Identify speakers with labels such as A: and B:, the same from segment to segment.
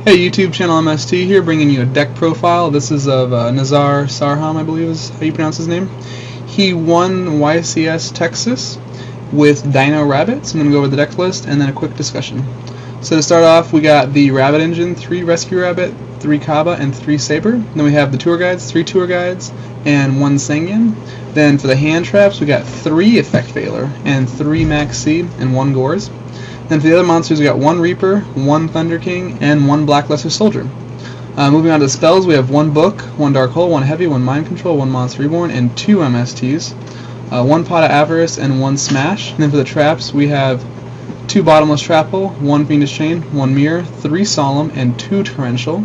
A: Hey YouTube, ChannelMST here, bringing you a deck profile. This is of Nizar Sarhan, I believe is how you pronounce his name. He won YCS Texas with Dino Rabbit, so I'm going to go over the deck list and then a quick discussion. So to start off, we got the Rabbit engine, 3 Rescue Rabbit, 3 Kaba, and 3 Saber. Then we have the Tour Guides, 3 Tour Guides, and 1 Sangyan. Then for the hand traps, we got 3 Effect Veiler, and 3 Max C, and 1 Gores. Then for the other monsters, we got 1 Reaper, 1 Thunder King, and 1 Black Lesser Soldier. Moving on to the spells, we have 1 Book, 1 Dark Hole, 1 Heavy, 1 Mind Control, 1 Monster Reborn, and 2 MSTs. 1 Pot of Avarice, and 1 Smash. And then for the traps, we have 2 Bottomless Trap Hole, 1 Fiendish Chain, 1 Mirror, 3 Solemn, and 2 Torrential.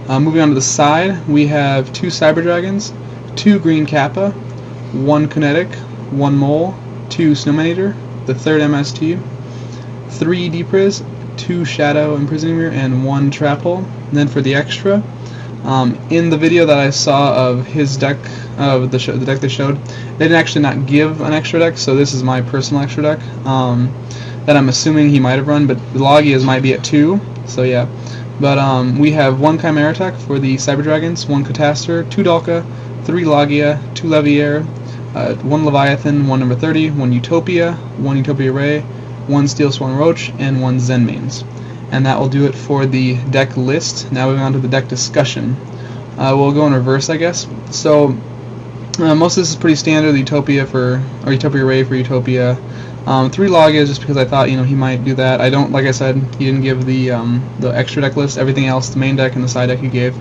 A: Moving on to the side, we have 2 Cyber Dragons, 2 Green Kappa, 1 Kinetic, 1 Mole, 2 Snowman Eater, the 3rd MST, 3 Depriz, 2 Shadow Imprisoning Mirror, and 1 Trap Hole. And then for the extra, in the video that I saw of his deck, the deck they showed, they didn't actually not give an extra deck, so this is my personal extra deck that I'm assuming he might have run, but the Logias might be at 2, so yeah. But we have 1 Chimera Tech for the Cyber Dragons, 1 Catastor, 2 Dalka, 3 Logia, 2 Leviair, 1 Leviathan, 1 number 30, 1 Utopia, 1 Utopia Ray, 1 Steel Sworn Roach, and 1 Zen Mains. And that will do it for the deck list. Now moving on to the deck discussion. We'll go in reverse, I guess. So most of this is pretty standard. The Utopia Utopia Ray for Utopia. 3 Logias just because I thought he might do that. I don't, like I said, he didn't give the extra deck list. Everything else, the main deck and the side deck, he gave.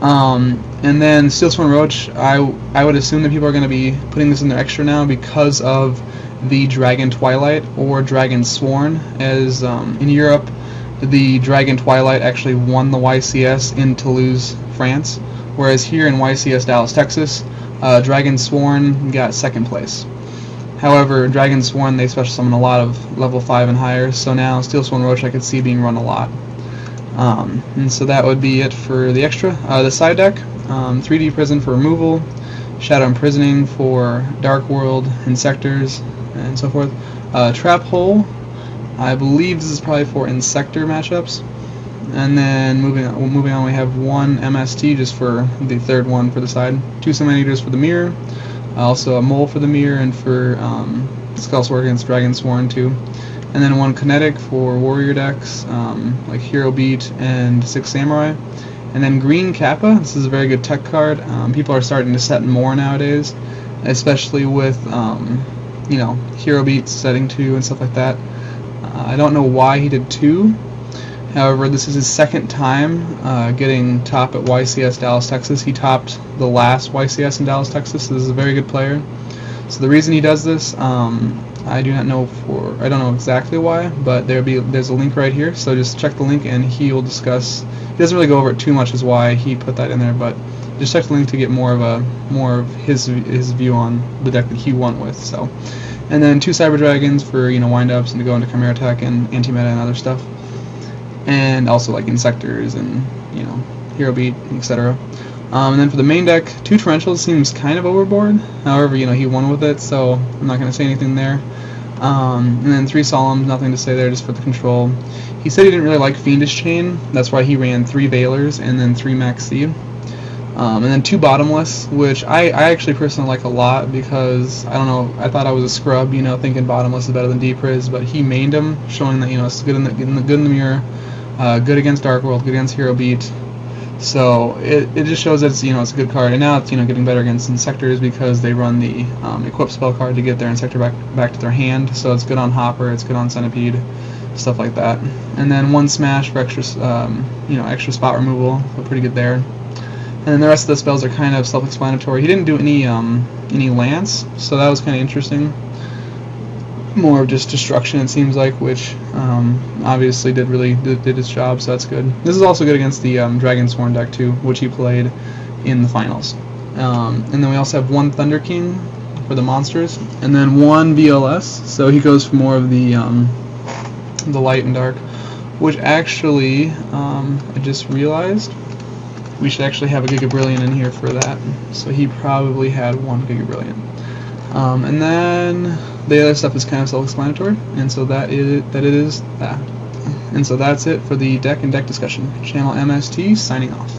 A: And then Steel Sworn Roach, I would assume that people are going to be putting this in their extra now because of the Dragon Twilight or Dragon Sworn, as in Europe the Dragon Twilight actually won the YCS in Toulouse, France, whereas here in YCS Dallas, Texas, Dragon Sworn got 2nd place. However, Dragon Sworn, they special summon a lot of level 5 and higher, so now Steel Sworn Roach I could see being run a lot. And so that would be it for the extra. The side deck, 3D Prison for removal, Shadow Imprisoning for Dark World, Insectors, and so forth. Trap Hole, I believe this is probably for Insector matchups. And then moving on, we have 1 MST just for the 3rd one for the side, 2 Summon Eaters for the Mirror, also a Mole for the Mirror, and for Skull Sword against Dragon Sworn too. And then 1 Kinetic for Warrior decks, like Hero Beat and 6 Samurai. And then Green Kappa, this is a very good tech card. People are starting to set more nowadays, especially with Hero Beat setting 2 and stuff like that. I don't know why he did 2. However, this is his 2nd time getting top at YCS Dallas, Texas. He topped the last YCS in Dallas, Texas, so this is a very good player. So the reason he does this, I don't know exactly why, but there's a link right here, so just check the link and he will discuss. He doesn't really go over it too much as why he put that in there, but just check the link to get more of his view on the deck that he won with. So, and then 2 Cyber Dragons for wind-ups and to go into Chimera Tech and anti-meta and other stuff, and also like Insectors and Hero Beat, etc. And then for the main deck, 2 Torrentials seems kind of overboard. However, he won with it, so I'm not going to say anything there. And then 3 Solemn, nothing to say there, just for the control. He said he didn't really like Fiendish Chain, that's why he ran 3 Veilers and then 3 Max C. And then 2 Bottomless, which I actually personally like a lot because, I don't know, I thought I was a scrub, thinking Bottomless is better than Depriz, but he mained him, showing that, it's good in the mirror, good against Dark World, good against Hero Beat. So it just shows that it's it's a good card, and now it's getting better against Insectors because they run the Equip spell card to get their Insector back to their hand. So it's good on Hopper, it's good on Centipede, stuff like that. And then 1 Smash for extra extra spot removal, so pretty good there. And then the rest of the spells are kind of self-explanatory. He didn't do any Lance, so that was kind of interesting. More of just destruction, it seems like, which obviously did its job, so that's good. This is also good against the Dragon Sworn deck too, which he played in the finals. And then we also have 1 Thunder King for the monsters, and then 1 VLS. So he goes for more of the light and dark, which actually I just realized we should actually have a Giga Brilliant in here for that. So he probably had 1 Giga Brilliant. And then the other stuff is kind of self-explanatory, and so that it is that. And so that's it for the deck and deck discussion. Channel MST signing off.